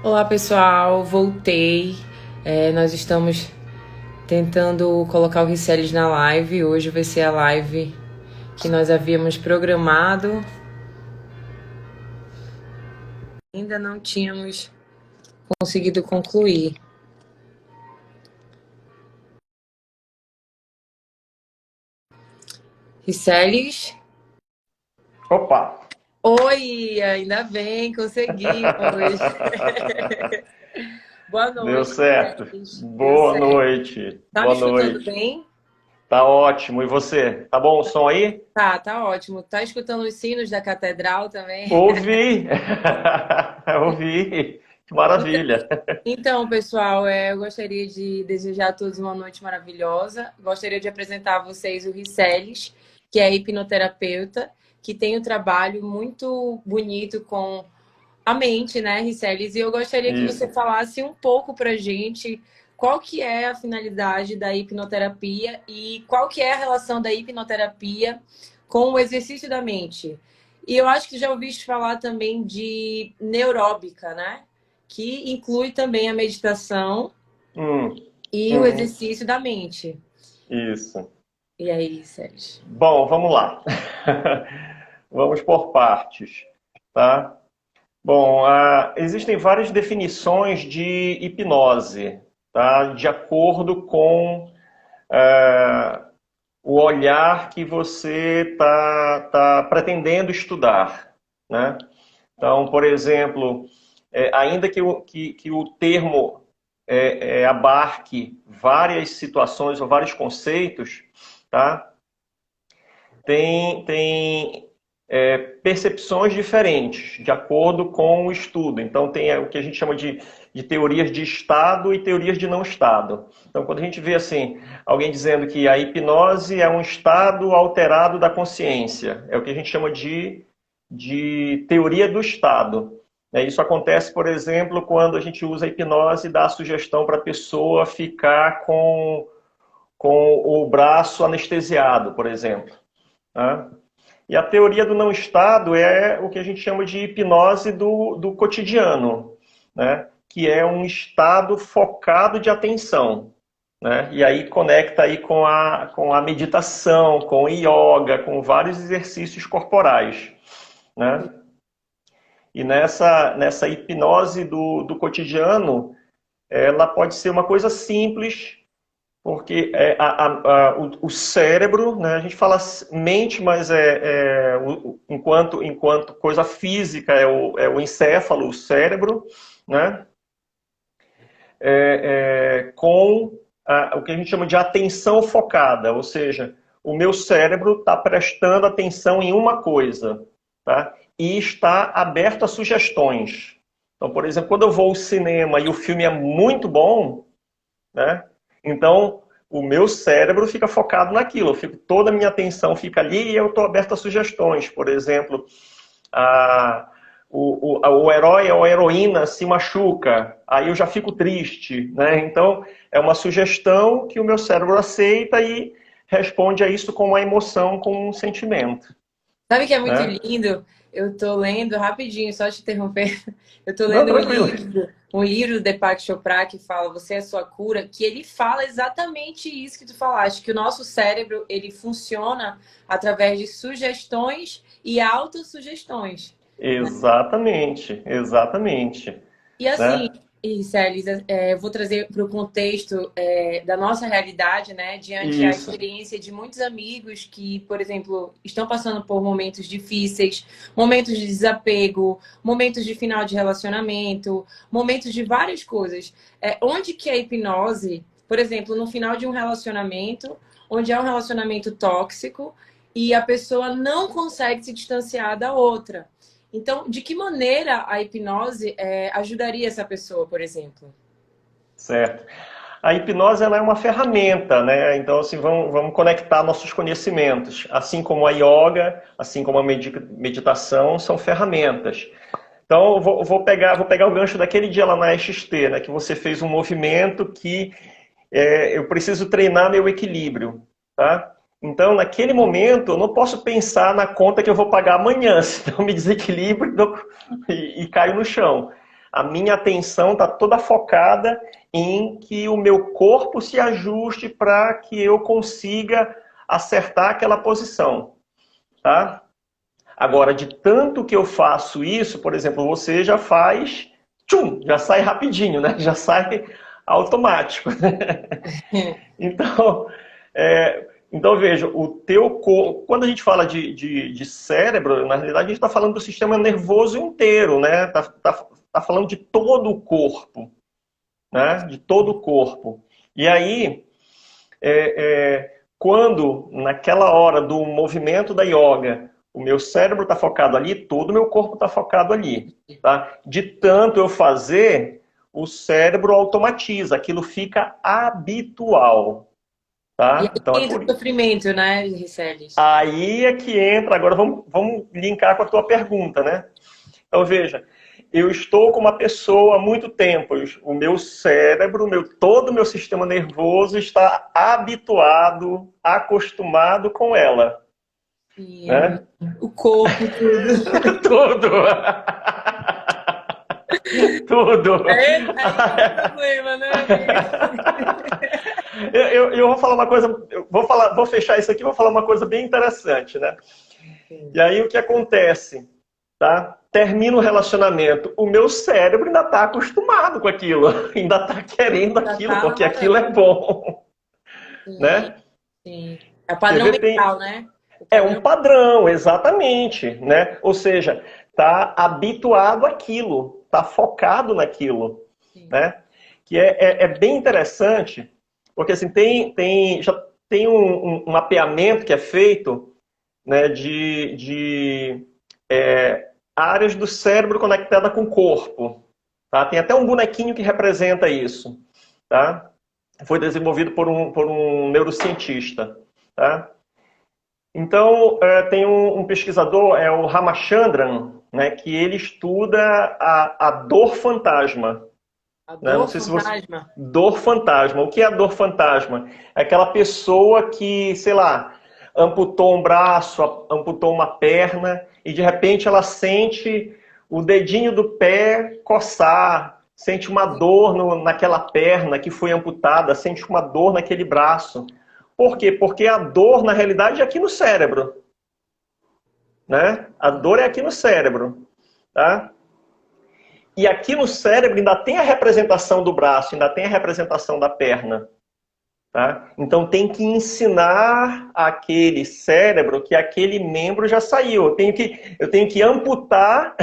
Olá pessoal, voltei. Nós estamos tentando colocar o Riceles na live. Hoje vai ser a live que nós havíamos programado. Ainda não tínhamos conseguido concluir. Riceles? Opa! Oi, ainda bem, conseguimos. Boa Deu noite, certo. Riceles. Deu Boa certo. noite. Tá me Boa escutando noite. bem? Tá ótimo. E você? Tá bom o som aí? Tá ótimo. Tá escutando os sinos da catedral também? Ouvi! Ouvi! Que maravilha! Então, pessoal, eu gostaria de desejar a todos uma noite maravilhosa. Gostaria de apresentar a vocês o Riceles, que é hipnoterapeuta, que tem um trabalho muito bonito com a mente, né, Riceles? E eu gostaria que você Isso. falasse um pouco pra gente qual que é a finalidade da hipnoterapia e qual que é a relação da hipnoterapia com o exercício da mente. E eu acho que já ouviste falar também de neuróbica, né? Que inclui também a meditação Hum, e o uhum, exercício da mente. isso. E aí, Sérgio? Bom, vamos lá. Vamos por partes, tá? Bom, existem várias definições de hipnose, tá? De acordo com o olhar que você tá pretendendo estudar, né? Então, por exemplo, ainda que o termo abarque várias situações ou vários conceitos, tá? Tem percepções diferentes de acordo com o estudo. Então, tem o que a gente chama de teorias de estado e teorias de não estado. Então, quando a gente vê assim, alguém dizendo que a hipnose é um estado alterado da consciência, é o que a gente chama de teoria do estado. Isso acontece, por exemplo, quando a gente usa a hipnose e dá a sugestão para a pessoa ficar com o braço anestesiado, por exemplo. Né? E a teoria do não estado é o que a gente chama de hipnose do cotidiano, né? Que é um estado focado de atenção. Né? E aí conecta aí com a meditação, com o yoga, com vários exercícios corporais. Né? E nessa hipnose do cotidiano, ela pode ser uma coisa simples, porque o cérebro, né, a gente fala mente, mas enquanto coisa física é o encéfalo, o cérebro, né, com o que a gente chama de atenção focada, ou seja, o meu cérebro está prestando atenção em uma coisa, tá? E está aberto a sugestões. Então, por exemplo, quando eu vou ao cinema e o filme é muito bom, né? Então, o meu cérebro fica focado naquilo, toda a minha atenção fica ali e eu estou aberto a sugestões. Por exemplo, a, o herói ou a heroína se machuca, aí eu já fico triste. Né? Então, é uma sugestão que o meu cérebro aceita e responde a isso com uma emoção, com um sentimento. Sabe que é muito Né? lindo? Eu tô lendo rapidinho, só te interromper. Eu tô Não, lendo tranquilo. um livro do Deepak Chopra que fala Você é a sua cura, que ele fala exatamente isso que tu falaste, que o nosso cérebro, ele funciona através de sugestões e autossugestões. Exatamente, exatamente. E assim, Né? Célis, eu vou trazer para o contexto da nossa realidade, né, diante a Isso. experiência de muitos amigos que, por exemplo, estão passando por momentos difíceis, momentos de desapego, momentos de final de relacionamento, momentos de várias coisas. Onde que a hipnose, por exemplo, no final de um relacionamento, onde é um relacionamento tóxico e a pessoa não consegue se distanciar da outra. Então, de que maneira a hipnose ajudaria essa pessoa, por exemplo? Certo. A hipnose ela é uma ferramenta, né? Então, assim, vamos conectar nossos conhecimentos. Assim como a yoga, assim como a meditação, são ferramentas. Então, eu vou pegar o gancho daquele dia lá na EXT, né? Que você fez um movimento que eu preciso treinar meu equilíbrio, tá? Então, naquele momento, eu não posso pensar na conta que eu vou pagar amanhã, senão eu me desequilibro e caio no chão. a minha atenção está toda focada em que o meu corpo se ajuste para que eu consiga acertar aquela posição, tá? Agora, de tanto que eu faço isso, por exemplo, você já faz, tchum, já sai rapidinho, né? Já sai automático. Então, veja, o teu corpo, quando a gente fala de cérebro, na realidade a gente está falando do sistema nervoso inteiro, né? Tá falando de todo o corpo, né? De todo o corpo. E aí, quando naquela hora do movimento da yoga, o meu cérebro está focado ali, todo o meu corpo está focado ali, tá? De tanto eu fazer, o cérebro automatiza, aquilo fica habitual, E tá? aí Então entra o sofrimento, né, Riceles? aí é que entra, agora vamos linkar com a tua pergunta, né? Então veja, eu estou com uma pessoa há muito tempo, o meu cérebro, todo o meu sistema nervoso está habituado, acostumado com ela, Sim, né? o corpo, tudo. Tudo. Tudo. Aí que é o problema, né, amigo? Eu vou falar uma coisa, vou fechar isso aqui, vou falar uma coisa bem interessante, né? E aí o que acontece, tá? Termina o relacionamento, o meu cérebro ainda está acostumado com aquilo, ainda está querendo Já aquilo, tá porque aquilo é bom, sim, né? sim. É o Quer padrão ver, mental, né? O é um padrão. padrão, exatamente, né? Ou seja, tá habituado àquilo, tá focado naquilo, Sim. né? Que é bem interessante, porque assim, já tem um mapeamento que é feito, né, áreas do cérebro conectada com o corpo. Tá? Tem até um bonequinho que representa isso. Tá? Foi desenvolvido por um neurocientista. Tá? Então, tem um pesquisador, é o Ramachandran, né, que ele estuda a dor fantasma. A Né? Não dor sei se você... fantasma. Dor fantasma. O que é a dor fantasma? É aquela pessoa que, sei lá, amputou um braço, amputou uma perna e de repente ela sente o dedinho do pé coçar, sente uma dor naquela perna que foi amputada, sente uma dor naquele braço. Por quê? Porque a dor, na realidade, é aqui no cérebro. Né? A dor é aqui no cérebro. Tá? E aqui no cérebro ainda tem a representação do braço, ainda tem a representação da perna. Tá? Então tem que ensinar aquele cérebro que aquele membro já saiu. Eu tenho que amputar.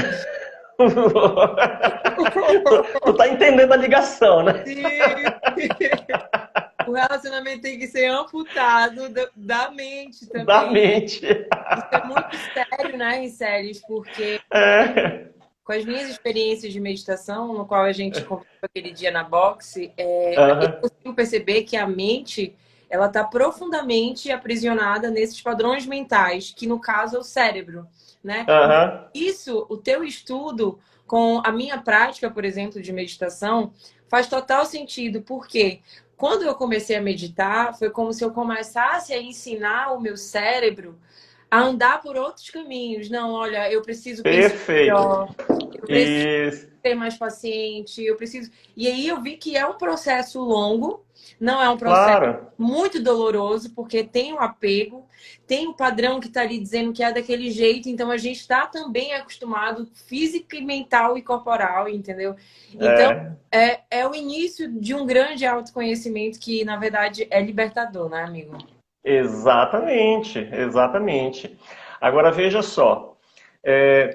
Tu tá entendendo a ligação, né? Sim. O relacionamento tem que ser amputado da mente Da também. mente. Isso é muito sério, né, Riceles? Porque É. com as minhas experiências de meditação, no qual a gente conversou aquele dia na boxe, eu Uhum. consigo perceber que a mente ela está profundamente aprisionada nesses padrões mentais, que no caso é o cérebro, né? Então, Uhum. isso, o teu estudo com a minha prática, por exemplo, de meditação, faz total sentido, porque quando eu comecei a meditar, foi como se eu começasse a ensinar o meu cérebro a andar por outros caminhos. Não, olha, eu preciso pensar Perfeito. melhor, eu preciso Isso. ser mais paciente, eu preciso. E aí eu vi que é um processo longo, não é um processo Claro. muito doloroso, porque tem o apego, tem o padrão que está ali dizendo que é daquele jeito, então a gente está também acostumado física, mental e corporal, entendeu? Então É. é o início de um grande autoconhecimento que, na verdade, é libertador, né, amigo? Exatamente, exatamente. Agora veja só,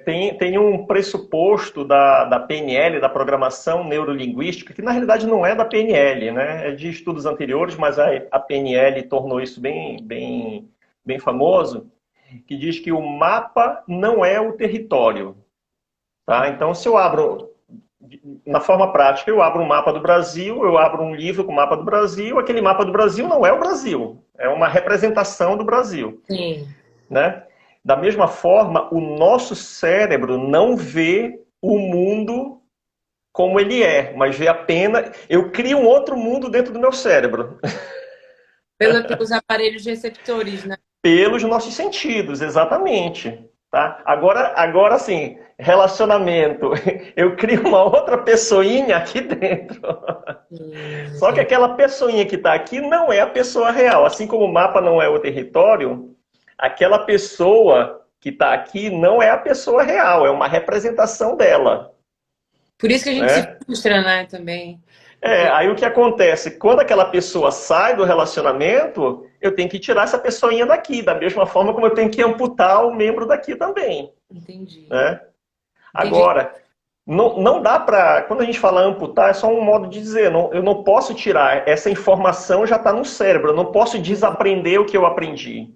tem um pressuposto da PNL, da programação neurolinguística, que na realidade não é da PNL, né? É de estudos anteriores, mas a PNL tornou isso bem famoso, que diz que o mapa não é o território. Tá? Então, se eu abro, na forma prática, eu abro um mapa do Brasil, eu abro um livro com o mapa do Brasil, aquele mapa do Brasil não é o Brasil, é uma representação do Brasil. Sim. Né? Da mesma forma, o nosso cérebro não vê o mundo como ele é, mas vê apenas... Eu crio um outro mundo dentro do meu cérebro. Pelos aparelhos receptores, né? Pelos nossos sentidos, exatamente. Tá? Agora sim, relacionamento. Eu crio uma outra pessoinha aqui dentro. Só que aquela pessoinha que está aqui não é a pessoa real. Assim como o mapa não é o território, aquela pessoa que está aqui não é a pessoa real, é uma representação dela. Por isso que a gente se Né? frustra, né, também. Aí o que acontece? Quando aquela pessoa sai do relacionamento, eu tenho que tirar essa pessoinha daqui, da mesma forma como eu tenho que amputar o membro daqui também. Entendi. Né? Entendi. Agora, não dá para. Quando a gente fala amputar, é só um modo de dizer. Eu não posso tirar. Essa informação já está no cérebro. Eu não posso desaprender o que eu aprendi.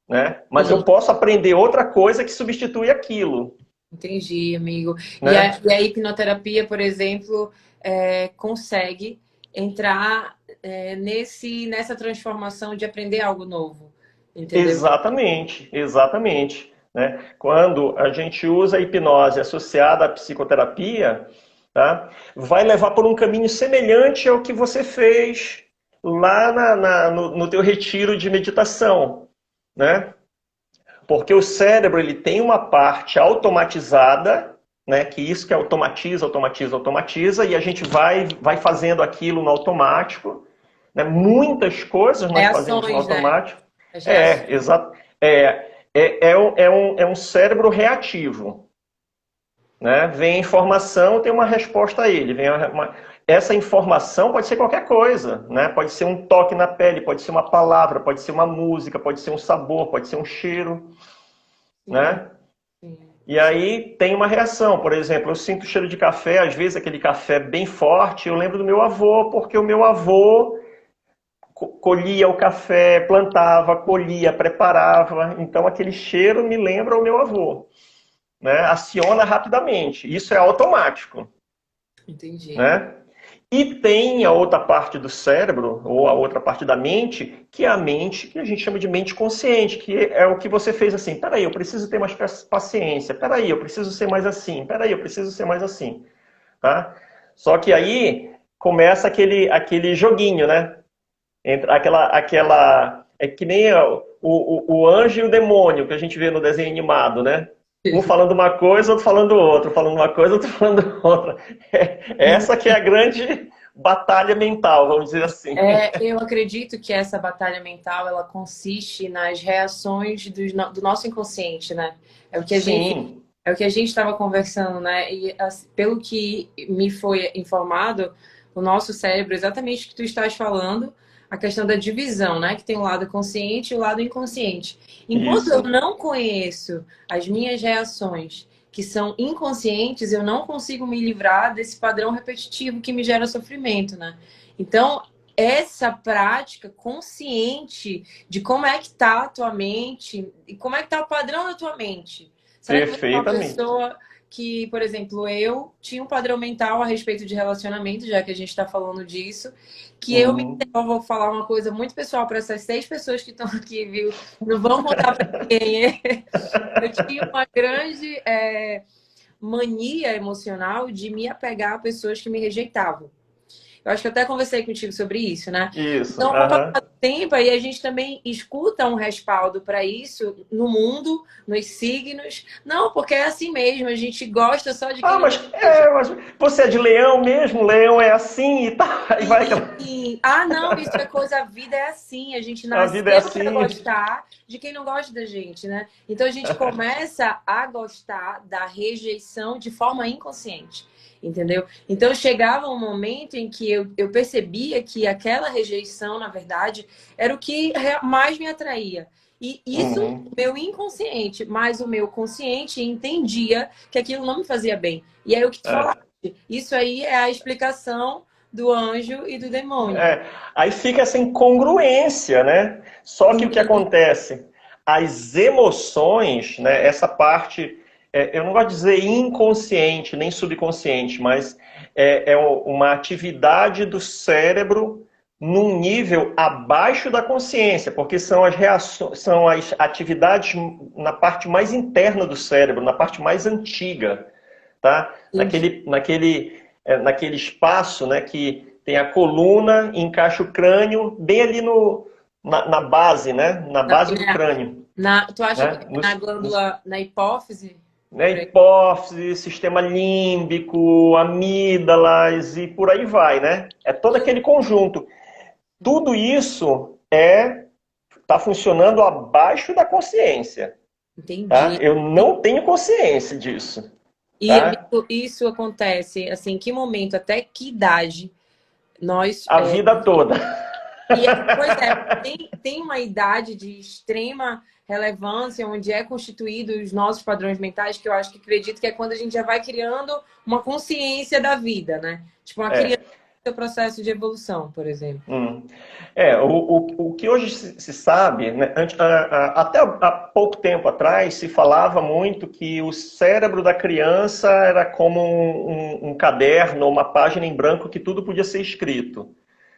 Né? Mas eu posso aprender outra coisa que substitui aquilo. Entendi, amigo. Né? E a hipnoterapia, por exemplo, consegue entrar nessa transformação de aprender algo novo, entendeu? Exatamente, exatamente. Né? Quando a gente usa a hipnose associada à psicoterapia, tá? Vai levar por um caminho semelhante ao que você fez lá no teu retiro de meditação. Né? Porque o cérebro ele tem uma parte automatizada, né, que isso que automatiza, automatiza, automatiza, e a gente vai fazendo aquilo no automático. Né? Muitas coisas nós fazemos no Reações, né? automático. As reações. Exato. É um cérebro reativo. Né? Vem a informação, tem uma resposta a ele. Essa informação pode ser qualquer coisa. Né? Pode ser um toque na pele, pode ser uma palavra, pode ser uma música, pode ser um sabor, pode ser um cheiro. Sim, Né? sim. E aí tem uma reação. Por exemplo, eu sinto cheiro de café, às vezes aquele café bem forte, eu lembro do meu avô, porque o meu avô colhia o café, plantava, colhia, preparava. Então aquele cheiro me lembra o meu avô. Né? Aciona rapidamente. Isso é automático. Entendi. Né? E tem a outra parte do cérebro, ou a outra parte da mente, que é a mente que a gente chama de mente consciente, que é o que você fez assim, peraí, eu preciso ter mais paciência, peraí, eu preciso ser mais assim, peraí, eu preciso ser mais assim. Tá? Só que aí começa aquele joguinho, né? Entre é que nem o anjo e o demônio que a gente vê no desenho animado, né? Um falando uma coisa, outro falando outra, falando uma coisa, outro falando outra. Essa que é a grande batalha mental, vamos dizer assim. Eu acredito que essa batalha mental ela consiste nas reações do nosso inconsciente, né? É o que a gente Sim, é o que a gente estava conversando, né? E pelo que me foi informado, o nosso cérebro, exatamente o que tu estás falando, a questão da divisão, né? Que tem o lado consciente e o lado inconsciente. Enquanto eu isso. não conheço as minhas reações, que são inconscientes, eu não consigo me livrar desse padrão repetitivo que me gera sofrimento, né? Então, essa prática consciente de como é que tá a tua mente e como é que tá o padrão da tua mente. Será que você é uma Perfeitamente. pessoa que, por exemplo, eu tinha um padrão mental a respeito de relacionamento, já que a gente está falando disso, que eu vou falar uma coisa muito pessoal para essas 6 pessoas que estão aqui, viu? Não vão contar para ninguém. Eu tinha uma grande mania emocional de me apegar a pessoas que me rejeitavam. Eu acho que eu até conversei contigo sobre isso, né? Isso. Então, com o Aham. passar do tempo, aí a gente também escuta um respaldo para isso no mundo, nos signos. Não, porque é assim mesmo, a gente gosta só de quem Ah, não mas, gosta da gente. mas você é de leão mesmo? Leão é assim e tal. Aí vai aquela. Não, isso é coisa, a vida é assim, a gente A vida é nasceu para assim. gostar de quem não gosta da gente, né? Então a gente começa a gostar da rejeição de forma inconsciente. Entendeu? Então chegava um momento em que eu percebia que aquela rejeição, na verdade, era o que mais me atraía. E isso, Uhum. meu inconsciente, mas o meu consciente entendia que aquilo não me fazia bem. E aí o que tu falaste, É. isso aí é a explicação do anjo e do demônio. Aí fica essa incongruência, né? Só que o que Uhum. acontece? As emoções, né? Essa parte, eu não gosto de dizer inconsciente nem subconsciente, mas uma atividade do cérebro num nível abaixo da consciência, porque são as reações, são as atividades na parte mais interna do cérebro, na parte mais antiga, tá? Entendi. Naquele espaço, né, que tem a coluna, encaixa o crânio bem ali na base, né, na base do crânio. Tu acha né? que na glândula, na hipófise? Né? Hipófise, sistema límbico, amígdalas e por aí vai, né? É todo aquele conjunto. Tudo isso está funcionando abaixo da consciência, tá? Entendi. Eu não tenho consciência disso, E tá? isso acontece, assim, em que momento, até que idade nós... A vida toda. Pois é, tem uma idade de extrema relevância onde é constituído os nossos padrões mentais, que eu acho que acredito que é quando a gente já vai criando uma consciência da vida, né? Tipo, uma criança É. no seu processo de evolução, por exemplo. O que hoje se sabe, né, até há pouco tempo atrás, se falava muito que o cérebro da criança era como um caderno, uma página em branco que tudo podia ser escrito.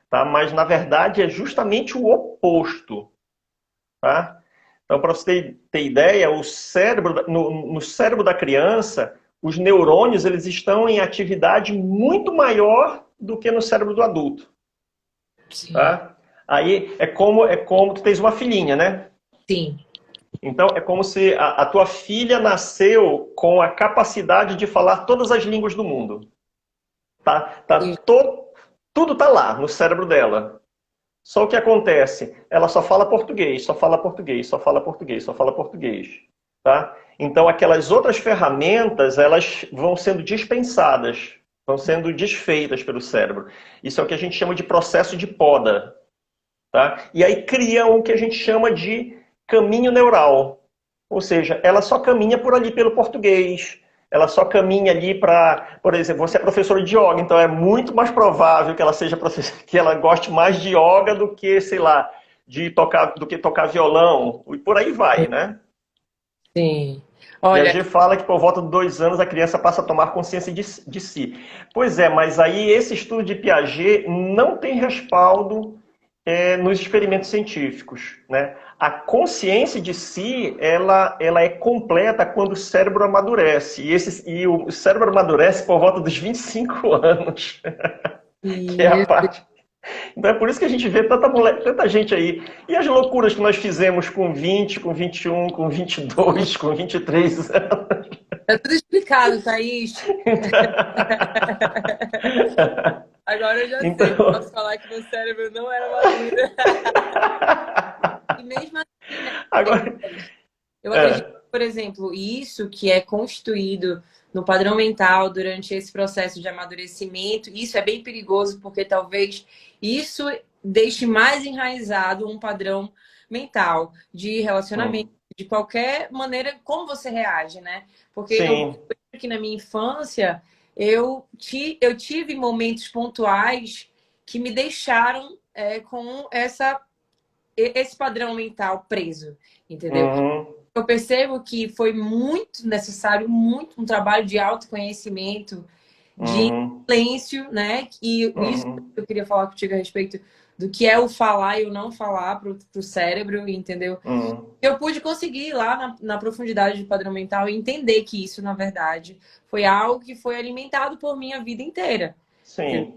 Tá? Mas, na verdade, é justamente o oposto. Tá? Então, para você ter ideia, o cérebro, no cérebro da criança, os neurônios eles estão em atividade muito maior do que no cérebro do adulto. Sim. Tá? Aí é como tu tens uma filhinha, né? Sim. Então é como se a tua filha nasceu com a capacidade de falar todas as línguas do mundo. Tudo tá lá no cérebro dela. Só o que acontece? Ela só fala português, só fala português, só fala português, só fala português. Tá? Então aquelas outras ferramentas, elas vão sendo dispensadas, vão sendo desfeitas pelo cérebro. Isso é o que a gente chama de processo de poda. Tá? E aí cria o que a gente chama de caminho neural. Ou seja, ela só caminha por ali pelo português, ela só caminha ali para, por exemplo, você é professora de yoga, então é muito mais provável que ela seja que ela goste mais de yoga do que, sei lá, do que tocar violão, e por aí vai, né? Sim. Piaget Olha, fala que por volta de 2 anos a criança passa a tomar consciência de si. Pois é, mas aí esse estudo de Piaget não tem respaldo nos experimentos científicos, né? A consciência de si, ela é completa quando o cérebro amadurece. E o cérebro amadurece por volta dos 25 anos, que é a isso. parte. Então é por isso que a gente vê tanta gente aí. E as loucuras que nós fizemos com 20, com 21, com 22, com 23 anos. Tá tudo explicado, Thaís. Agora eu já sei. Então, Posso falar que meu cérebro não era maduro. E mesmo assim, né? agora. Eu acredito, É, por exemplo, isso que é constituído no padrão mental durante esse processo de amadurecimento, isso é bem perigoso porque talvez isso deixe mais enraizado um padrão mental de relacionamento, hum, de qualquer maneira como você reage, né? Porque eu sim. vejo que na minha infância eu tive momentos pontuais que me deixaram com esse padrão mental preso, entendeu? Uhum, Eu percebo que foi muito necessário, muito um trabalho de autoconhecimento, de uhum, silêncio, né? E isso uhum, eu queria falar contigo a respeito do que é o falar e o não falar para o cérebro, entendeu? uhum. Eu pude conseguir ir lá na profundidade do padrão mental e entender que isso, na verdade, foi algo que foi alimentado por minha vida inteira. Sim.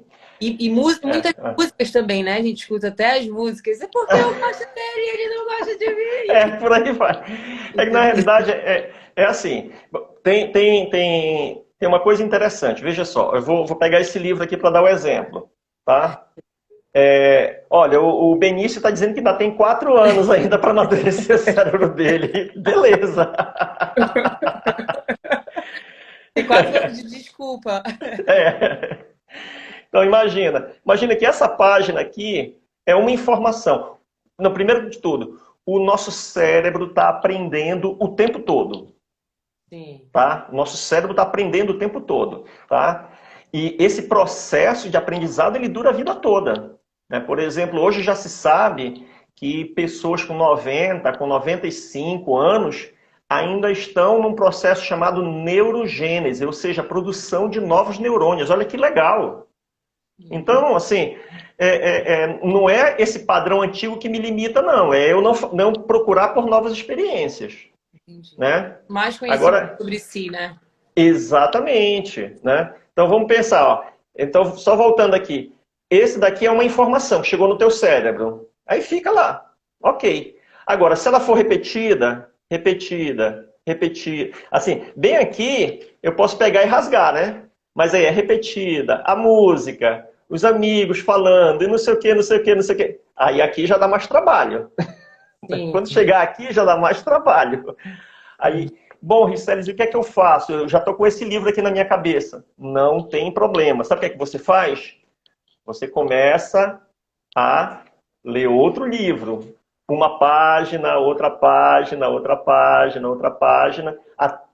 Muitas É, músicas também, né? A gente escuta até as músicas. É porque eu gosto dele e ele não gosta de mim. por aí vai. É que na Entendeu? realidade é assim. Tem uma coisa interessante. Veja só, eu vou pegar esse livro aqui para dar o exemplo, tá? Olha, o Benício está dizendo que ainda tem 4 anos ainda para amadurecer o cérebro dele. Beleza. Tem 4 anos de desculpa. É. Então imagina que essa página aqui é uma informação. No primeiro de tudo, o nosso cérebro está aprendendo o tempo todo, Sim. tá? O nosso cérebro está aprendendo o tempo todo, tá? E esse processo de aprendizado ele dura a vida toda, né? Por exemplo, hoje já se sabe que pessoas com 90, com 95 anos ainda estão num processo chamado neurogênese, ou seja, produção de novos neurônios. Olha que legal. Então, assim, não é esse padrão antigo que me limita, não. É eu não procurar por novas experiências, Entendi. né? Mais conhecimento Agora, sobre si, né? exatamente, né? Então, vamos pensar, ó. Então, só voltando aqui. Esse daqui é uma informação que chegou no teu cérebro. Aí fica lá. Ok. Agora, se ela for repetida, repetida, repetida, assim, bem aqui eu posso pegar e rasgar, né? Mas aí é repetida, a música, os amigos falando, e não sei o que, não sei o que, não sei o que. Aí aqui já dá mais trabalho. Sim. Quando chegar aqui já dá mais trabalho. Aí, bom, Riceles, o que é que eu faço? Eu já estou com esse livro aqui na minha cabeça. Não tem problema. Sabe o que é que você faz? Você começa a ler outro livro. Uma página, outra página, outra página, outra página,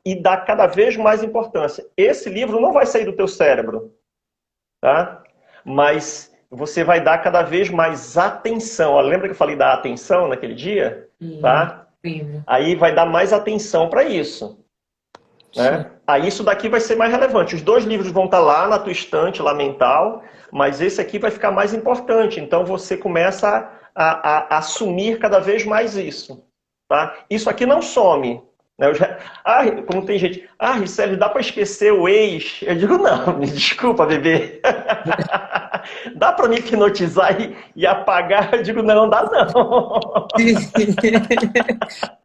e dá cada vez mais importância. Esse livro não vai sair do teu cérebro, tá? Mas você vai dar cada vez mais atenção. Ó, lembra que eu falei da atenção naquele dia? Tá? Incrível. Aí vai dar mais atenção para isso. Né? Aí isso daqui vai ser mais relevante. Os dois livros vão estar lá na tua estante, lá mental, mas esse aqui vai ficar mais importante. Então você começa a assumir cada vez mais isso. Tá? Isso aqui não some. Né? Como tem gente, Ricelli, dá para esquecer o ex? Eu digo, não, me desculpa, bebê. Dá para me hipnotizar e apagar? Eu digo, não, dá não.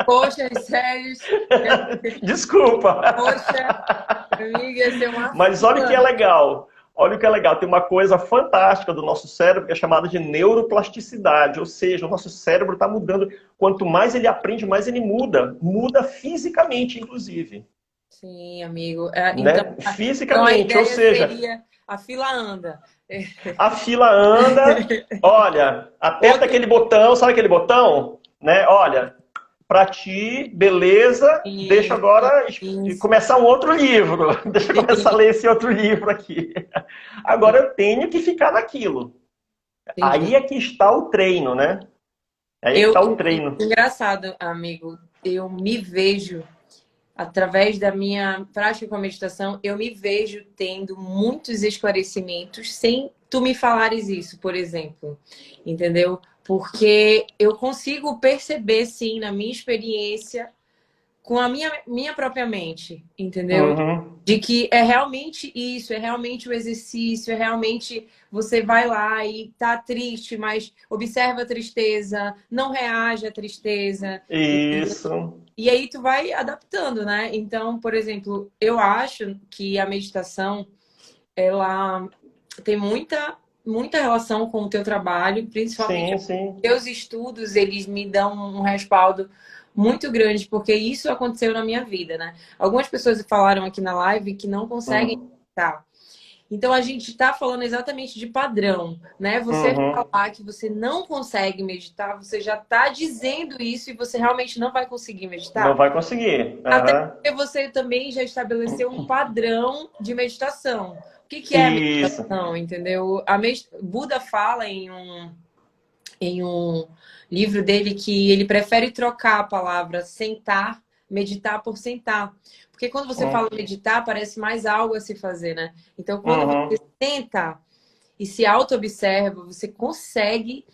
Poxa, sério. Desculpa. Poxa, amiga, ia ser uma Mas olha o que é legal. Olha o que é legal. Tem uma coisa fantástica do nosso cérebro que é chamada de neuroplasticidade. Ou seja, o nosso cérebro está mudando. Quanto mais ele aprende, mais ele muda. Muda fisicamente, inclusive. Sim, amigo. Né? Então, Fisicamente, a ou ideia seja... seria a fila anda. A fila anda, olha, aperta aquele botão, sabe aquele botão? Né? Olha, para ti, beleza, Isso, deixa agora isso. começar um outro livro. Deixa eu começar a ler esse outro livro aqui. Agora eu tenho que ficar naquilo. Aí é que está o treino, né? Aí é que está o treino. Engraçado, amigo. Eu me vejo, através da minha prática com a meditação, eu me vejo tendo muitos esclarecimentos sem tu me falares isso, por exemplo. Entendeu? Porque eu consigo perceber, sim, na minha experiência, com a minha própria mente, entendeu? Uhum. De que é realmente isso, é realmente o exercício, é realmente você vai lá e tá triste, mas observa a tristeza, não reage à tristeza. Isso. E aí tu vai adaptando, né? Então, por exemplo, eu acho que a meditação, ela tem muita relação com o teu trabalho, principalmente Sim. meus estudos, eles me dão um respaldo muito grande, porque isso aconteceu na minha vida, né? Algumas pessoas falaram aqui na live que não conseguem meditar. Então, a gente está falando exatamente de padrão, né? Você falar que você não consegue meditar, você já está dizendo isso e você realmente não vai conseguir meditar. Não vai conseguir. Até porque você também já estabeleceu um padrão de meditação. O que é meditação, entendeu? Buda fala em um livro dele que ele prefere trocar a palavra sentar, meditar por sentar. Porque quando você fala meditar, parece mais algo a se fazer, né? Então, quando você senta e se auto-observa, você consegue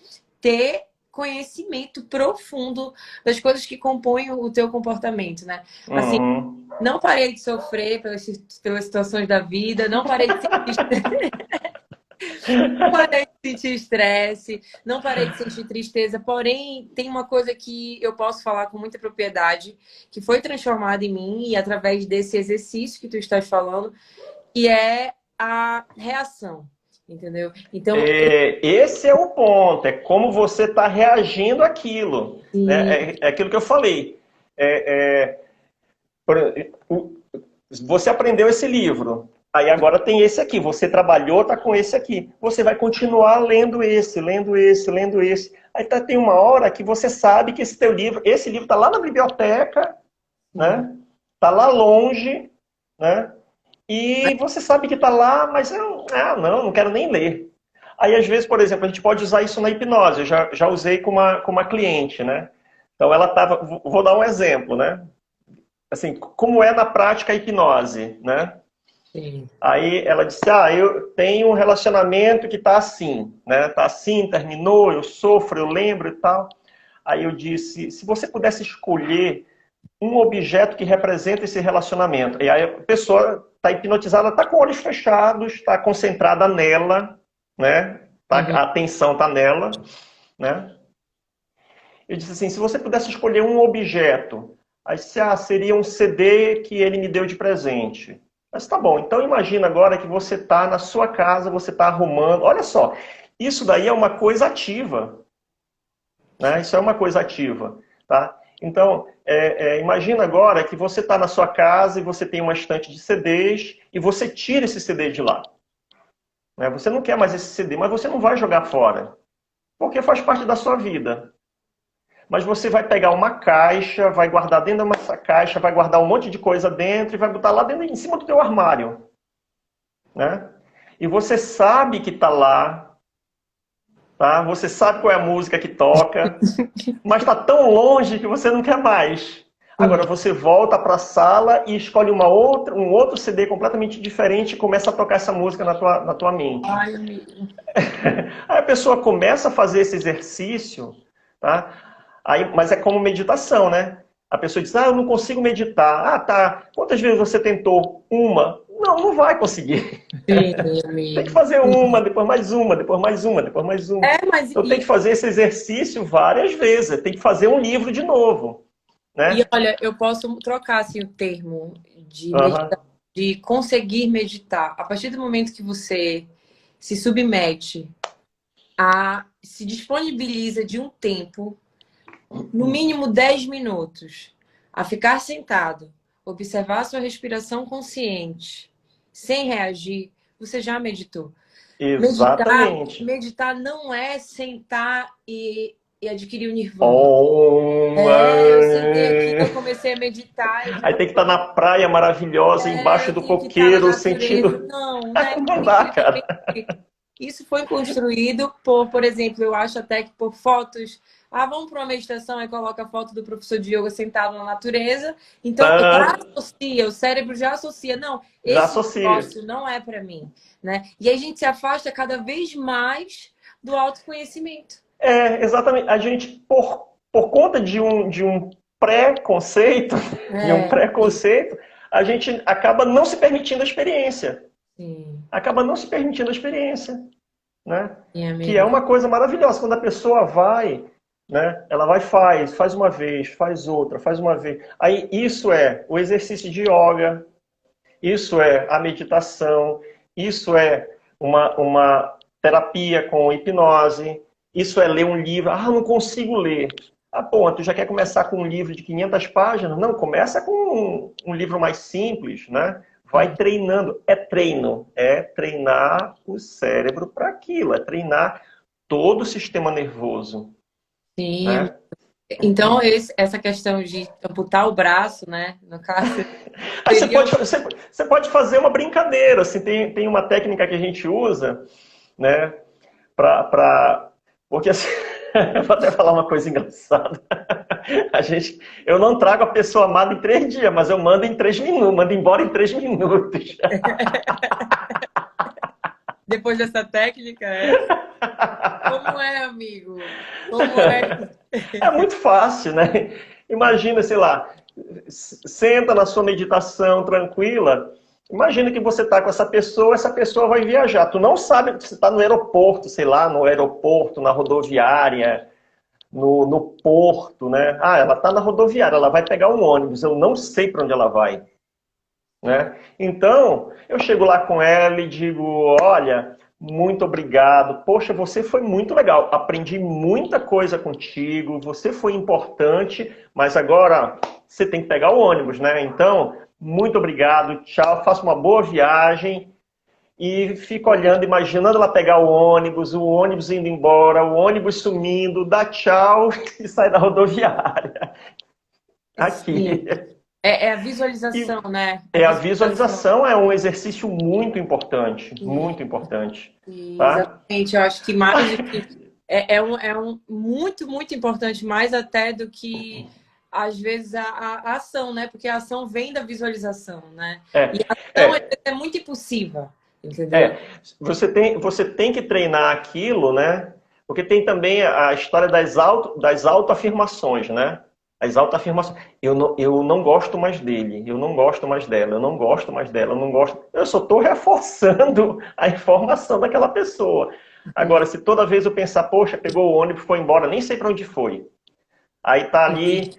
ter conhecimento profundo das coisas que compõem o teu comportamento, né? Assim, não parei de sofrer pelas situações da vida, não parei de não parei de sentir estresse, não parei de sentir tristeza, porém, tem uma coisa que eu posso falar com muita propriedade, que foi transformada em mim, e através desse exercício que tu estás falando, que é a reação, entendeu? Então, esse é o ponto, é como você está reagindo àquilo. Né? É aquilo que eu falei. Você aprendeu esse livro. Aí agora tem esse aqui. Você trabalhou, tá com esse aqui. Você vai continuar lendo esse, lendo esse, lendo esse. Aí tem uma hora que você sabe que esse livro tá lá na biblioteca, né? Tá lá longe, né? E você sabe que tá lá, mas não quero nem ler. Aí às vezes, por exemplo, a gente pode usar isso na hipnose. Eu já usei com uma cliente, né? Então ela tava, vou dar um exemplo, né? Assim, como é na prática a hipnose, né? Sim. Aí ela disse, eu tenho um relacionamento que tá assim, né? Tá assim, terminou, eu sofro, eu lembro e tal. Aí eu disse, se você pudesse escolher um objeto que representa esse relacionamento. E aí a pessoa está hipnotizada, está com olhos fechados, está concentrada nela, né? A atenção está nela, né? Eu disse assim, se você pudesse escolher um objeto, aí seria um CD que ele me deu de presente. Mas tá bom, então imagina agora que você está na sua casa, você está arrumando. Olha só, isso daí é uma coisa ativa, né? Isso é uma coisa ativa, tá? Então, imagina agora que você está na sua casa e você tem uma estante de CDs e você tira esse CD de lá, né? Você não quer mais esse CD, mas você não vai jogar fora, porque faz parte da sua vida. Mas você vai pegar uma caixa, vai guardar dentro dessa caixa, vai guardar um monte de coisa dentro e vai botar lá dentro, em cima do teu armário, né? E você sabe que está lá, tá? Você sabe qual é a música que toca, mas está tão longe que você não quer mais. Agora você volta para a sala e escolhe um outro CD completamente diferente e começa a tocar essa música na tua mente. Ai, amigo. Aí a pessoa começa a fazer esse exercício, tá? Aí, mas é como meditação, né? A pessoa diz, eu não consigo meditar. Ah, tá. Quantas vezes você tentou? Uma. Não, não vai conseguir. Sim, Tem que amigo. fazer uma, depois mais uma, depois mais uma, depois mais uma. Mas Então tem que fazer esse exercício várias vezes. Tem que fazer um livro de novo, e né? olha, eu posso trocar assim, o termo de Uhum. de conseguir meditar. A partir do momento que você se submete se disponibiliza de um tempo, no mínimo 10 minutos, a ficar sentado, observar a sua respiração consciente, sem reagir, você já meditou. Exatamente. Meditar não é sentar e adquirir o nirvana. Oh, Eu sentei aqui, eu comecei a meditar. aí tem que estar na praia maravilhosa, embaixo Eu do tenho que estar na coqueiro, natureza. sentindo. Não, né? Não dá, cara. Isso foi construído por exemplo, eu acho até que por fotos. Vamos para uma meditação e coloca a foto do professor de yoga sentado na natureza. Então, já Ah, associa, o cérebro já associa. Não, já esse associa. negócio não é para mim, né? E aí a gente se afasta cada vez mais do autoconhecimento. Exatamente. A gente, por conta de um preconceito, a gente acaba não se permitindo a experiência. Sim, Acaba não se permitindo a experiência, né? sim, Que é amigo. uma coisa maravilhosa. Quando a pessoa vai, né? Ela vai e faz uma vez, faz outra, faz uma vez. Aí isso é o exercício de yoga, isso é a meditação, isso é uma terapia com hipnose, isso é ler um livro. Não consigo ler. Pô, tu já quer começar com um livro de 500 páginas? Não, começa com um livro mais simples, né? Vai treinando. É treinar o cérebro para aquilo, é treinar todo o sistema nervoso, Sim, né? então, essa questão de amputar o braço, né? No caso, Aí seria. você pode fazer uma brincadeira, assim, tem uma técnica que a gente usa, né? Porque assim, eu vou até falar uma coisa engraçada. Eu não trago a pessoa amada em 3 dias, mas eu mando em 3 minutos, mando embora em 3 minutos. Depois dessa técnica, como é, amigo? Como é? É muito fácil, né? Imagina, sei lá, senta na sua meditação tranquila. Imagina que você está com essa pessoa vai viajar. Tu não sabe que você está no aeroporto, sei lá, no aeroporto, na rodoviária, no porto, né? Ela está na rodoviária, ela vai pegar um ônibus, eu não sei para onde ela vai, né? Então, eu chego lá com ela e digo, olha, muito obrigado, poxa, você foi muito legal, aprendi muita coisa contigo, você foi importante, mas agora você tem que pegar o ônibus, né? Então, muito obrigado, tchau, faça uma boa viagem e fico olhando, imaginando ela pegar o ônibus indo embora, o ônibus sumindo, dá tchau e sai da rodoviária. Sim. Aqui. É a E visualização, né? a visualização é um exercício muito importante, tá? Exatamente. Eu acho que mais do que. É um muito, muito importante, mais até do que, às vezes, a ação, né? Porque a ação vem da visualização, né? É, E a ação é, é muito impulsiva, entendeu? é. Você tem que treinar aquilo, né? Porque tem também a história das autoafirmações, né? As autoafirmações. Eu não gosto mais dele, eu não gosto mais dela, eu não gosto mais dela, eu não gosto. Eu só estou reforçando a informação daquela pessoa. Agora, se toda vez eu pensar, poxa, pegou o ônibus, foi embora, nem sei para onde foi. Aí tá ali,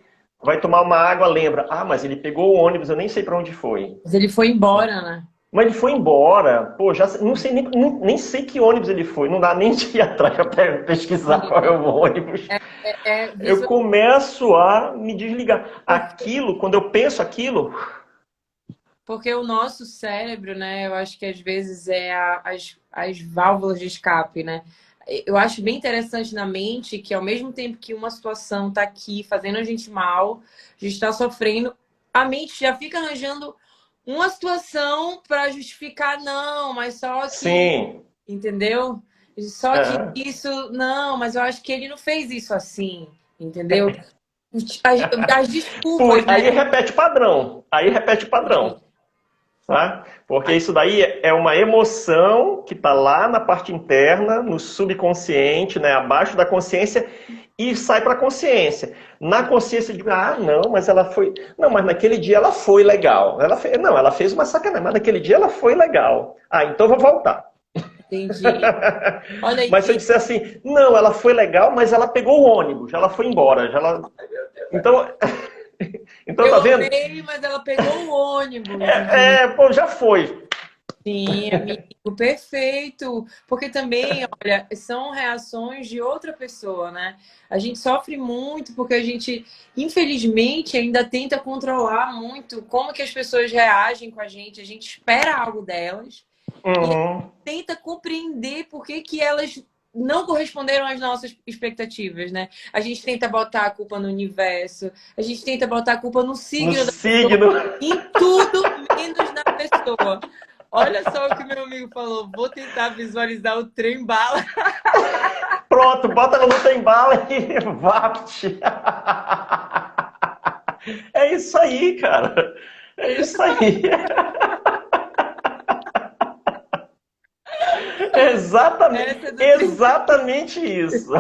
vai tomar uma água, lembra. Ah, mas ele pegou o ônibus, eu nem sei para onde foi. Mas ele foi embora, né? Mas ele foi embora. Pô, já não sei nem sei que ônibus ele foi. Não dá nem de ir atrás para pesquisar qual é o ônibus. Eu Visual. começo a me desligar. Aquilo, quando eu penso aquilo, Porque o nosso cérebro, né? Eu acho que às vezes é as válvulas de escape, né? Eu acho bem interessante na mente que ao mesmo tempo que uma situação tá aqui fazendo a gente mal, a gente está sofrendo, a mente já fica arranjando uma situação para justificar, não, mas só que, sim. entendeu? Só que É. isso, não, mas eu acho que ele não fez isso assim, entendeu? As desculpas, né? Aí repete o padrão. Aí repete o padrão. Tá? Porque isso daí é uma emoção que está lá na parte interna, no subconsciente, né, abaixo da consciência, e sai para a consciência. Na consciência de, ah, não, mas ela foi. Não, mas naquele dia ela foi legal. Não, ela fez uma sacanagem, mas naquele dia ela foi legal. Ah, então eu vou voltar. Entendi. Olha Mas se eu aí. disser assim, não, ela foi legal, mas ela pegou o ônibus, ela foi embora. Então, então Eu tá vendo? amei, mas ela pegou o ônibus, entendeu? Pô, já foi. Sim, amigo, perfeito. Porque também, olha, são reações de outra pessoa, né? A gente sofre muito porque a gente, infelizmente, ainda tenta controlar muito como que as pessoas reagem com a gente. A gente espera algo delas e Uhum. tenta compreender por que que elas não corresponderam às nossas expectativas, né? A gente tenta botar a culpa no universo, a gente tenta botar a culpa no No signo da pessoa, signo. em tudo menos na pessoa. Olha só o que meu amigo falou. Vou tentar visualizar o trem bala. Pronto, bota ela no tem bala e vapt. É isso aí, cara. É isso aí. Essa Exatamente, é do trem. exatamente isso.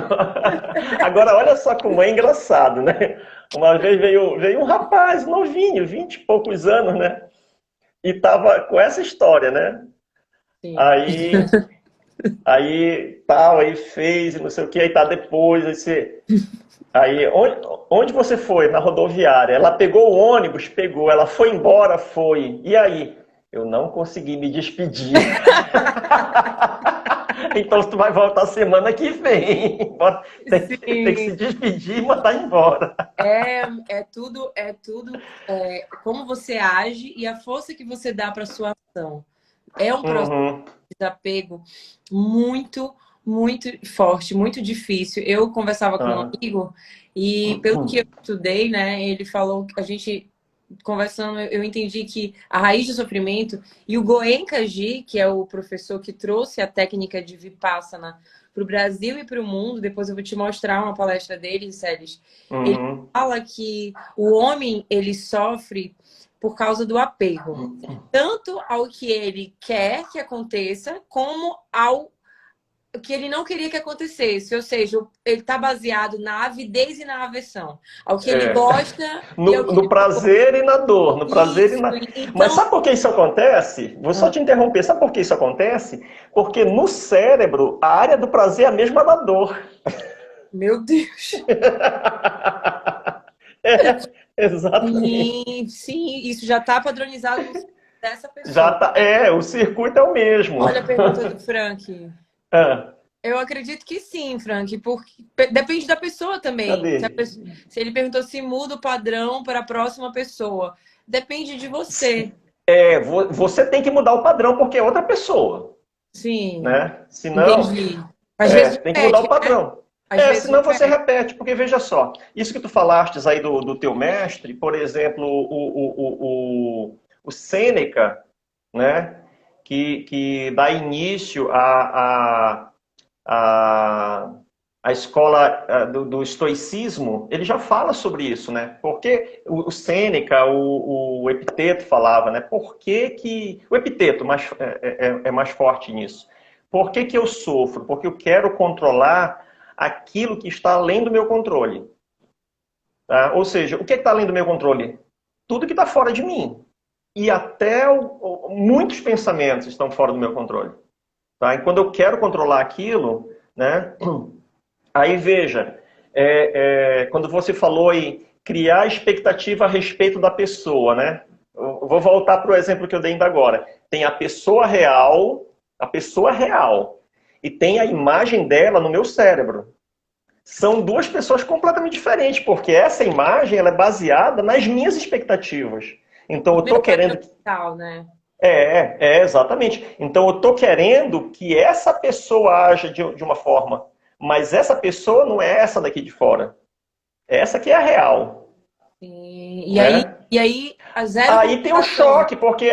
Agora, olha só como é engraçado, né? Uma vez veio um rapaz novinho, 20 e poucos anos, né? E tava com essa história, né? Sim. Aí tal, aí fez, e não sei o que, aí tá depois, aí onde você foi? Na rodoviária. Ela pegou o ônibus, pegou, ela foi embora, foi. E aí? Eu não consegui me despedir. Então tu vai voltar semana que vem. Tem que se Sim. despedir e mandar embora. É tudo como você age e a força que você dá para sua ação. É um processo Uhum, de desapego muito, muito forte, muito difícil. Eu conversava com um uhum, amigo e pelo que eu estudei, né, ele falou que a gente conversando, eu entendi que a raiz do sofrimento e o Goenkaji, que é o professor que trouxe a técnica de Vipassana para o Brasil e para o mundo, depois eu vou te mostrar uma palestra dele, Sélis. Ele uhum. fala que o homem ele sofre por causa do apego, tanto ao que ele quer que aconteça, como ao que ele não queria que acontecesse. Ou seja, ele está baseado na avidez e na aversão, ao que ele É. gosta e ao No, que no ele não gosta. prazer e na dor. No prazer e Isso. na. Mas Então, sabe por que isso acontece? Vou só te interromper. Sabe por que isso acontece? Porque no cérebro, a área do prazer é a mesma da dor. meu Deus. É, exatamente. Sim, sim, isso já está padronizado no cérebro dessa Já pessoa, tá. né? O circuito é o mesmo. Olha a pergunta do Frank. Ah, Eu acredito que sim, Frank, porque depende da pessoa também. cadê? Se ele perguntou se muda o padrão para a próxima pessoa, depende de você. Você tem que mudar o padrão porque é outra pessoa, Sim, né? Senão, entendi. Às vezes tem que mudar o repete, né? padrão. Às vezes Senão você repete. repete, porque veja só, isso que tu falastes aí do teu mestre, por exemplo, o Sêneca, né? Que dá início a, a escola do estoicismo, ele já fala sobre isso, né? Porque o Sêneca, o Epiteto falava, né? Por que que... O Epiteto é mais forte nisso. Por que que eu sofro? Porque eu quero controlar aquilo que está além do meu controle. Tá? Ou seja, o que está além do meu controle? Tudo que está fora de mim. E até muitos pensamentos estão fora do meu controle. Tá? E quando eu quero controlar aquilo, né? Aí veja, quando você falou em criar expectativa a respeito da pessoa, né? Eu vou voltar para o exemplo que eu dei ainda agora. Tem a pessoa real, e tem a imagem dela no meu cérebro. São duas pessoas completamente diferentes, porque essa imagem ela é baseada nas minhas expectativas. Então eu estou Meu padrão querendo. mental, né? Exatamente. Então eu estou querendo que essa pessoa haja de uma forma, mas essa pessoa não é essa daqui de fora. Essa que é a real, né? E aí, a zero Aí tem um comunicação. choque, porque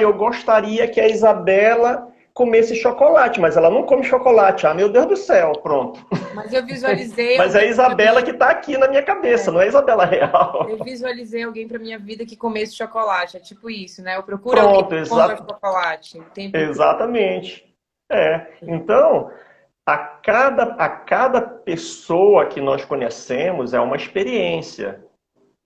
eu gostaria que a Isabela comesse chocolate, mas ela não come chocolate. Ah, meu Deus do céu, pronto. Mas eu visualizei Mas é a alguém pra Isabela mim. que está aqui na minha cabeça, É, não é a Isabela real. eu visualizei alguém pra minha vida que comesse chocolate. É tipo isso, né? Eu procuro alguém Pronto, que coma chocolate o tempo todo. exatamente. Então, a cada pessoa que nós conhecemos é uma experiência,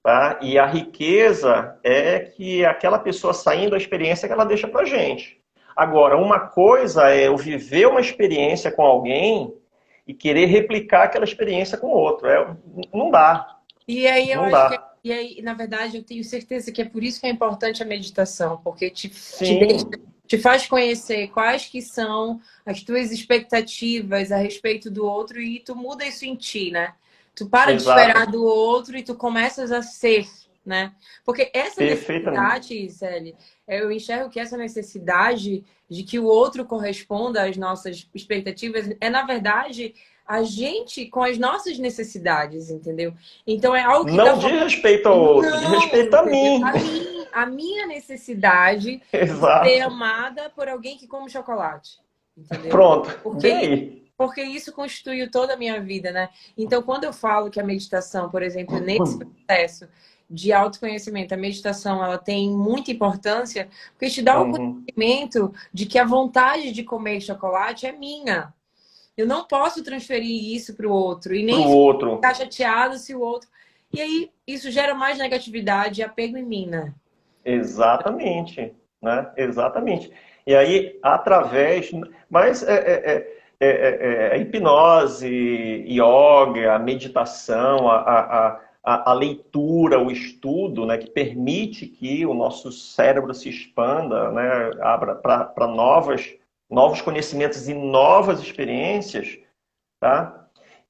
tá? E a riqueza é que aquela pessoa saindo da experiência que ela deixa pra gente. Agora, uma coisa é eu viver uma experiência com alguém e querer replicar aquela experiência com outro. Não dá, E aí eu não acho que, dá. e aí, na verdade, eu tenho certeza que é por isso que é importante a meditação, porque Sim, te faz conhecer quais que são as tuas expectativas a respeito do outro e tu muda isso em ti, né? Tu para de esperar exato, do outro e tu começas a ser, né? Porque essa perfeitamente. necessidade, Célia, eu enxergo que essa necessidade de que o outro corresponda às nossas expectativas é, na verdade, a gente com as nossas necessidades, entendeu? Então é algo que está Não diz faltando. respeito ao outro, diz Não, respeito a entendeu? mim. A minha necessidade de ser Exato. amada por alguém que come chocolate, entendeu? Pronto, bem Porque, aí. porque isso constituiu toda a minha vida, né? Então, quando eu falo que a meditação, por exemplo, nesse processo de autoconhecimento, a meditação ela tem muita importância, porque te dá o Uhum. conhecimento de que a vontade de comer chocolate é minha. Eu não posso transferir isso para o outro e Para o nem outro. ficar chateado se o outro. E aí, isso gera mais negatividade e apego em mim, né? Exatamente, né? Exatamente. E aí, através. Mas a hipnose, yoga, a meditação, a leitura, o estudo, né, que permite que o nosso cérebro se expanda, né, abra para novos conhecimentos e novas experiências, tá?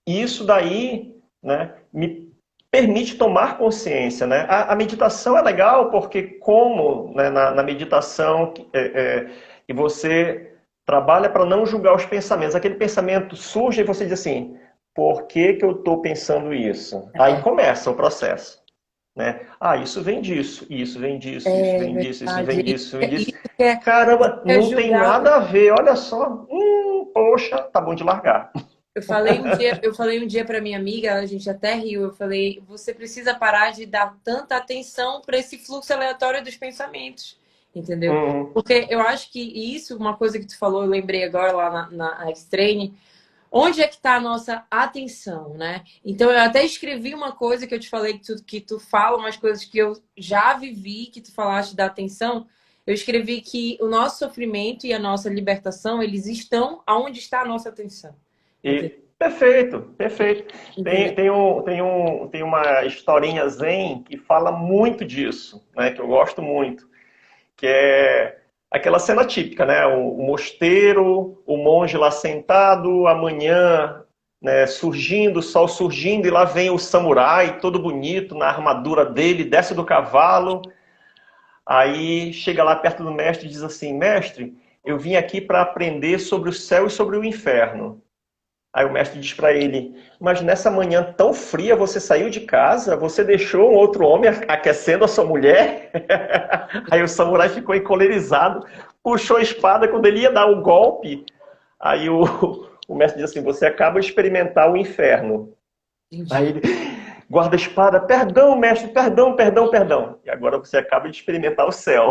Isso daí, né, me permite tomar consciência, né? A meditação é legal porque como, né, na meditação que você trabalha para não julgar os pensamentos. Aquele pensamento surge e você diz assim, por que que eu estou pensando isso? Aí É, começa o processo, né? Ah, isso vem disso, isso vem disso, isso é vem disso, isso vem verdade. disso, isso vem disso. Isso Caramba, que é não tem julgar. nada a ver, olha só. Poxa, tá bom de largar. Eu falei um dia para minha amiga, a gente até riu, eu falei, você precisa parar de dar tanta atenção para esse fluxo aleatório dos pensamentos, entendeu? Uhum. Porque eu acho que isso, uma coisa que tu falou, eu lembrei agora lá na X-Training, onde é que está a nossa atenção, né? Então eu até escrevi uma coisa que eu te falei que tu fala umas coisas que eu já vivi, que tu falaste da atenção. Eu escrevi que o nosso sofrimento e a nossa libertação, eles estão aonde está a nossa atenção. Perfeito, perfeito. Entendeu? Tem uma historinha zen que fala muito disso, né? Que eu gosto muito, que é aquela cena típica, né? O mosteiro, o monge lá sentado, amanhã, né, surgindo, o sol surgindo, e lá vem o samurai, todo bonito, na armadura dele, desce do cavalo, aí chega lá perto do mestre e diz assim, mestre, eu vim aqui para aprender sobre o céu e sobre o inferno. Aí o mestre diz para ele, mas nessa manhã tão fria você saiu de casa, você deixou um outro homem aquecendo a sua mulher? Aí o samurai ficou encolerizado, puxou a espada, quando ele ia dar o golpe, aí o mestre diz assim, você acaba de experimentar o inferno. Aí Entendi. ele guarda a espada, perdão, mestre, perdão, perdão, perdão. E agora você acaba de experimentar o céu.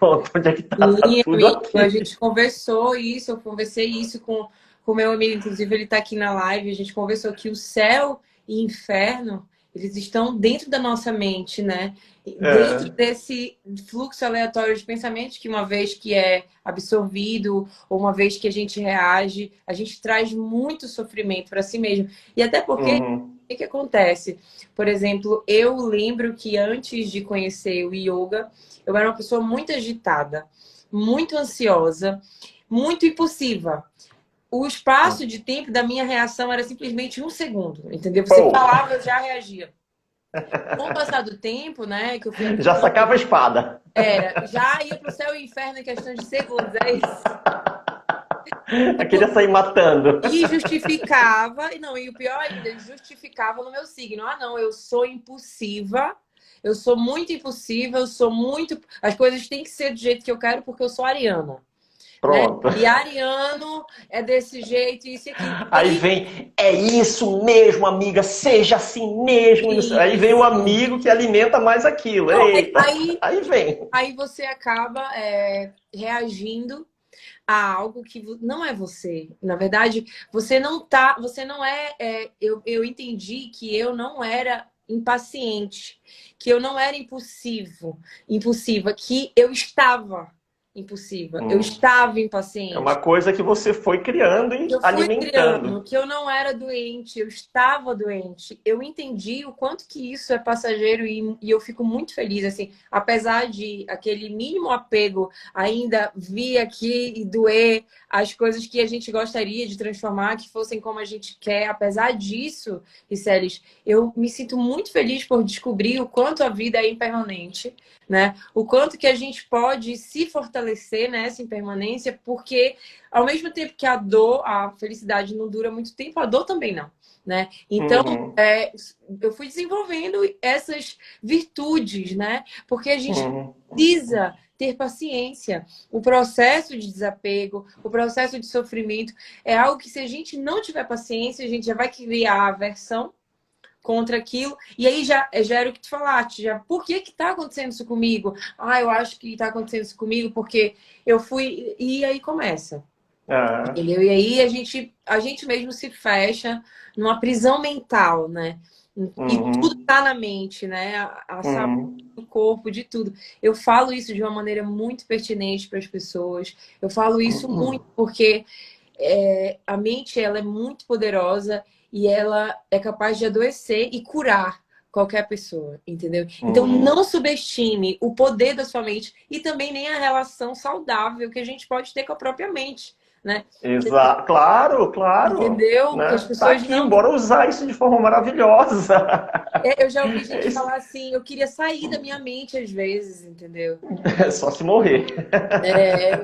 Pronto, onde é que tá? Tá Sim, tudo amigo, a aqui. gente conversou isso, eu conversei isso com o meu amigo, inclusive ele está aqui na live, a gente conversou que o céu e inferno, eles estão dentro da nossa mente, né? Dentro É. desse fluxo aleatório de pensamentos que uma vez que é absorvido, ou uma vez que a gente reage, a gente traz muito sofrimento para si mesmo. E até porque Uhum. que acontece? Por exemplo, eu lembro que antes de conhecer o yoga, eu era uma pessoa muito agitada, muito ansiosa, muito impulsiva. O espaço de tempo da minha reação era simplesmente 1 segundo, entendeu? Você Pô, falava, eu já reagia. Com o passar do tempo, né, que eu fui já sacava a espada. já ia pro céu e inferno em questão de segundos, é isso. Queria sair matando. E justificava, e não, e o pior ainda, justificava no meu signo. Ah, não, eu sou impulsiva, eu sou muito impulsiva, eu sou muito. As coisas têm que ser do jeito que eu quero, porque eu sou ariana, né? Pronto. E ariano é desse jeito, isso e aquilo. Aí vem, é isso mesmo, amiga, seja assim mesmo. Aí vem o Isso. amigo que alimenta mais aquilo. Não, Eita, aí vem. aí você acaba reagindo a algo que não é você. Na verdade, você não tá, você não eu entendi que eu não era impaciente, que eu não era impulsiva, que eu estava impulsiva, eu estava É uma impaciente. coisa que você foi criando e Eu fui criando alimentando. que eu não era doente, eu estava doente. Eu entendi o quanto que isso é passageiro e eu fico muito feliz, assim, apesar de aquele mínimo apego ainda vir aqui e doer as coisas que a gente gostaria de transformar, que fossem como a gente quer. Apesar disso, Riceles, eu me sinto muito feliz por descobrir o quanto a vida é impermanente, né? O quanto que a gente pode se fortalecer nessa impermanência, porque ao mesmo tempo que a dor, a felicidade não dura muito tempo, a dor também não, né? Então, Uhum, eu fui desenvolvendo essas virtudes, né? Porque a gente uhum. precisa ter paciência. O processo de desapego, o processo de sofrimento é algo que, se a gente não tiver paciência, a gente já vai criar aversão contra aquilo. E aí já era o que tu falaste, já, por que que tá acontecendo isso comigo? Ah, eu acho que tá acontecendo isso comigo porque eu fui... E aí começa. Ah, Entendeu? E aí a gente mesmo se fecha numa prisão mental, né? E tudo uhum, tá na mente, né? A saúde uhum, do corpo, de tudo. Eu falo isso de uma maneira muito pertinente para as pessoas. Eu falo isso muito uhum, porque a mente ela é muito poderosa e ela é capaz de adoecer e curar qualquer pessoa, entendeu? Então uhum. não subestime o poder da sua mente e também nem a relação saudável que a gente pode ter com a própria mente, né? Exato, claro, claro, Entendeu? Que as né? Tá pessoas aqui, não. bora usar isso de forma maravilhosa. Eu já ouvi É gente falar assim, eu queria sair da minha mente às vezes, entendeu? é só se morrer.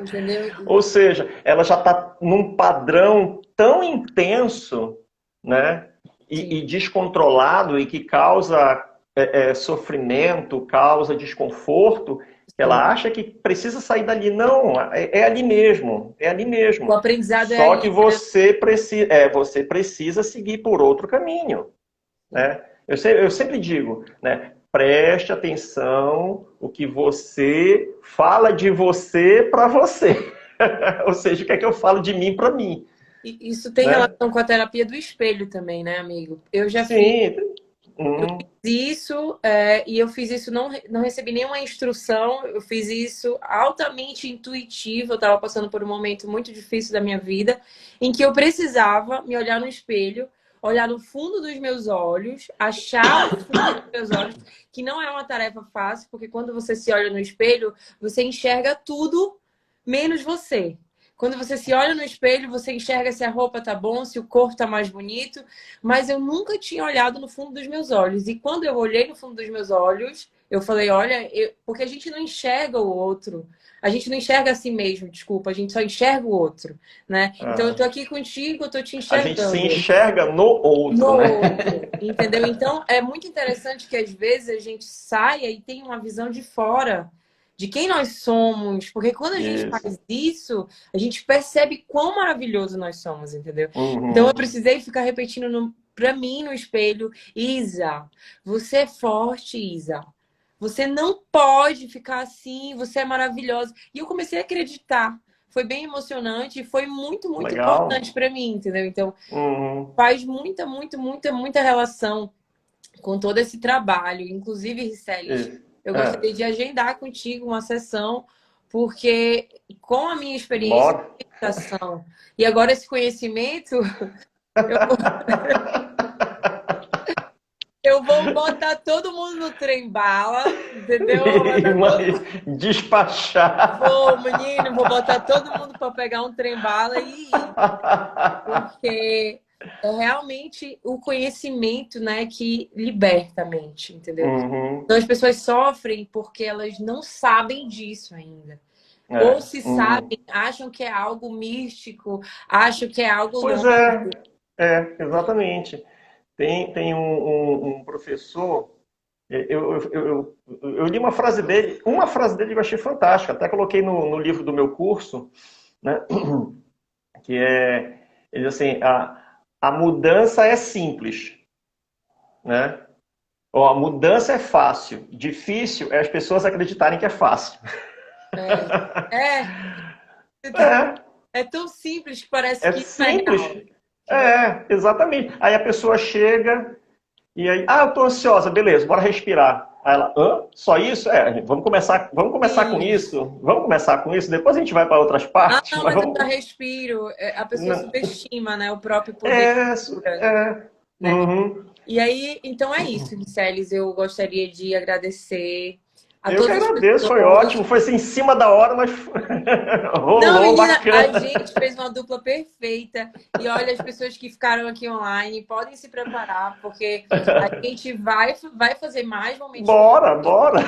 Entendeu? Ou seja, ela já está num padrão tão intenso, né? Sim. E descontrolado e que causa sofrimento, causa desconforto, que Sim. ela acha que precisa sair dali. Não, é ali mesmo, é ali O mesmo. aprendizado é Só que ali, né? você precisa seguir por outro caminho, né? Eu sempre digo, né? Preste atenção o que você fala de você para você. Ou seja, o que é que eu falo de mim para mim, E isso tem né? relação com a terapia do espelho também, né, amigo? Eu já fiz Sim. Uhum, isso e eu fiz isso, não recebi nenhuma instrução, eu fiz isso altamente intuitivo. Eu estava passando por um momento muito difícil da minha vida, em que eu precisava me olhar no espelho, olhar no fundo dos meus olhos, achar o fundo dos meus olhos, que não é uma tarefa fácil, porque quando você se olha no espelho, você enxerga tudo menos você. Quando você se olha no espelho, você enxerga se a roupa tá bom, se o corpo tá mais bonito, mas eu nunca tinha olhado no fundo dos meus olhos. E quando eu olhei no fundo dos meus olhos, eu falei, olha, porque a gente não enxerga o outro. A gente não enxerga a si mesmo, desculpa, a gente só enxerga o outro, né? Então eu tô ah. aqui contigo, eu tô te A gente se enxergando enxerga no no outro, né? outro, entendeu? Então é muito interessante que às vezes a gente saia e tenha uma visão de fora de quem nós somos, porque quando a gente Isso. faz isso, a gente percebe quão maravilhoso nós somos, entendeu? Então eu Uhum. precisei ficar repetindo pra mim no espelho, Isa, você é forte, Isa. Você não pode ficar assim, você é maravilhosa. E eu comecei a acreditar. Foi bem emocionante e foi muito, muito importante Legal. para mim, entendeu? Então, Uhum. faz muita relação com todo esse trabalho. Inclusive, Riceles, Isso. eu É. gostaria de agendar contigo uma sessão, porque com a minha experiência Bora. de meditação e agora esse conhecimento, eu Eu vou botar todo mundo no trem-bala, entendeu? Eu vou botar todo... Despachar. Vou, menino, vou botar todo mundo para pegar um trem-bala e ir. Porque é realmente o conhecimento, né, que liberta a mente, entendeu? Uhum. Então as pessoas sofrem porque elas não sabem disso ainda. Ou É. se Uhum. sabem, acham que é algo místico, acham que é algo Pois louco. exatamente. Tem um professor, eu li uma frase dele que eu achei fantástica, até coloquei no livro do meu curso, né? Que é, ele diz assim, a mudança é simples, né? Ou a mudança é fácil, difícil é as pessoas acreditarem que é fácil. É, é, É, é tão simples que parece é que não é simples. real. Que não é... Exatamente. Aí a pessoa chega e aí, eu tô ansiosa, beleza, bora respirar. Aí ela, hã? Só isso? Vamos começar com Sim. isso? Vamos começar com isso, depois a gente vai para outras Ah, partes, não, mas mas eu já vamos. respiro. A pessoa Não. subestima, né, o próprio poder, É, né? uhum. E aí, então é isso, Miceles. Eu gostaria de agradecer a Eu que todas as agradeço, foi pessoas. ótimo. Foi assim em cima da hora, mas Não, rolou menina, a bacana. gente fez uma dupla perfeita. E olha, as pessoas que ficaram aqui online podem se preparar, porque a gente vai fazer mais momentos como Bora, bora.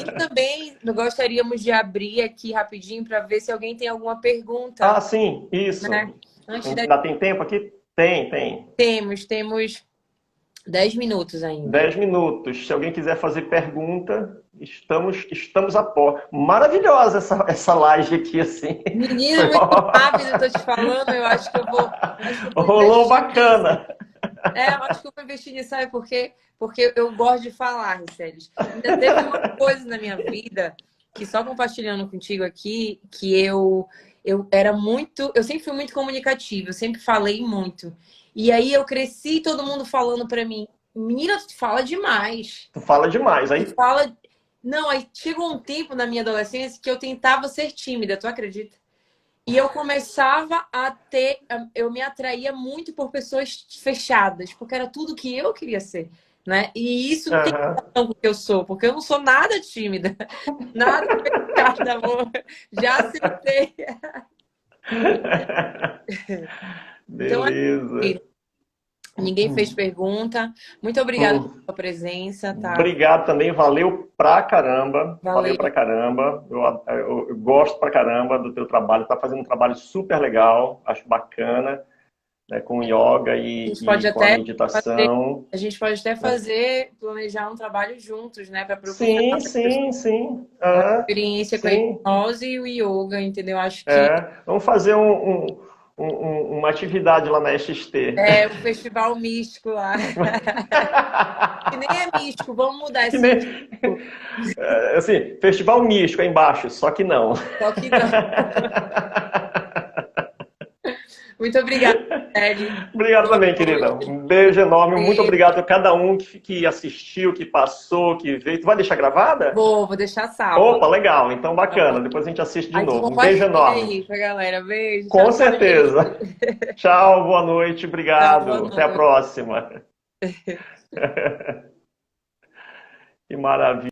e também gostaríamos de abrir aqui rapidinho para ver se alguém tem alguma pergunta, Ah, sim, né? isso. Antes da... Ainda tem tempo aqui? Tem. Temos 10 minutos ainda. 10 minutos. Se alguém quiser fazer pergunta, estamos a pó. Maravilhosa essa live aqui, assim. Menina, Foi muito rápido, eu tô te falando. Eu acho que eu vou rolou investir nisso. bacana. Eu acho que eu vou investir nisso, sabe por quê? Porque eu gosto de falar, Riceles. Ainda teve uma coisa na minha vida que só compartilhando contigo aqui, que eu era muito, eu sempre fui muito comunicativa, eu sempre falei muito. E aí eu cresci todo mundo falando pra mim, menina, tu fala demais. Tu fala demais. Tu Aí, fala. Não, aí chegou um tempo na minha adolescência que eu tentava ser tímida, tu acredita? E eu começava a ter, eu me atraía muito por pessoas fechadas, porque era tudo que eu queria ser, né? E isso não tem aham. relação com o que eu sou, porque eu não sou nada tímida, nada fechada, amor. Já aceitei. Então, Beleza. assim, ninguém fez pergunta. Muito obrigada pela Hum. sua presença, tá? Obrigado também, valeu pra caramba. Valeu pra Valeu. caramba. Eu gosto pra caramba do teu trabalho. Tá fazendo um trabalho super legal, acho bacana, né, com yoga A gente pode e com a até fazer, meditação. a gente pode até Né? fazer, planejar um trabalho juntos, né? Para proporcionar Sim, para as pessoas sim, sim. uma Aham, experiência com a sim. hipnose e o yoga, entendeu? Acho que Vamos fazer uma atividade lá na XT. é o festival místico lá. Que nem é místico, vamos mudar, é Que nem, científico. assim, festival místico aí embaixo, só que não. Só que não. Muito obrigada, Kelly. Obrigado Boa também, querida. noite. Um beijo enorme. Muito Beijo. obrigado a cada um que assistiu, que passou, que veio. Tu vai deixar gravada? Vou deixar salva. Opa, legal. Então, Tá bacana. bom? Depois a gente assiste de Aí tu novo. Um beijo compartilha enorme. aí pra galera. Beijo. Tchau, Com tchau, gente. certeza. Tchau, boa noite. Tchau, boa Obrigado. Até a noite. próxima. Que maravilha.